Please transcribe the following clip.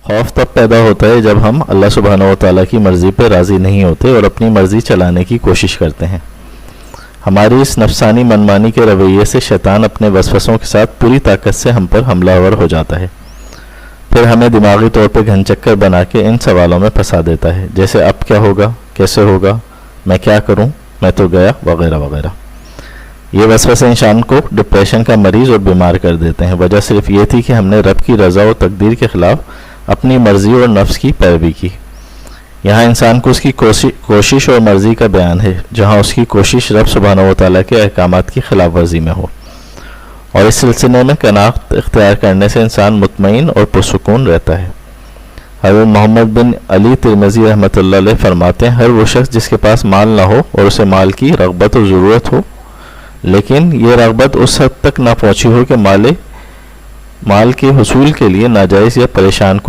خوف تب پیدا ہوتا ہے جب ہم اللہ سبحانہ و تعالیٰ کی مرضی پہ راضی نہیں ہوتے اور اپنی مرضی چلانے کی کوشش کرتے ہیں۔ ہماری اس نفسانی منمانی کے رویے سے شیطان اپنے وسوسوں کے ساتھ پوری طاقت سے ہم پر حملہ آور ہو جاتا ہے، پھر ہمیں دماغی طور پہ گھن چکر بنا کے ان سوالوں میں پھنسا دیتا ہے، جیسے اب کیا ہوگا، کیسے ہوگا، میں کیا کروں، میں تو گیا، وغیرہ وغیرہ۔ یہ وسوسے انسان کو ڈپریشن کا مریض اور بیمار کر دیتے ہیں۔ وجہ صرف یہ تھی کہ ہم نے رب کی رضا و تقدیر کے خلاف اپنی مرضی اور نفس کی پیروی کی۔ یہاں انسان کو اس کی کوشش اور مرضی کا بیان ہے، جہاں اس کی کوشش رب سبحانہ و تعالیٰ کے احکامات کی خلاف ورزی میں ہو، اور اس سلسلے میں قناعت اختیار کرنے سے انسان مطمئن اور پرسکون رہتا ہے۔ حضرت محمد بن علی ترمذی رحمۃ اللہ علیہ فرماتے ہیں، ہر وہ شخص جس کے پاس مال نہ ہو اور اسے مال کی رغبت و ضرورت ہو، لیکن یہ رغبت اس حد تک نہ پہنچی ہو کہ مال کے حصول کے لیے ناجائز یا پریشان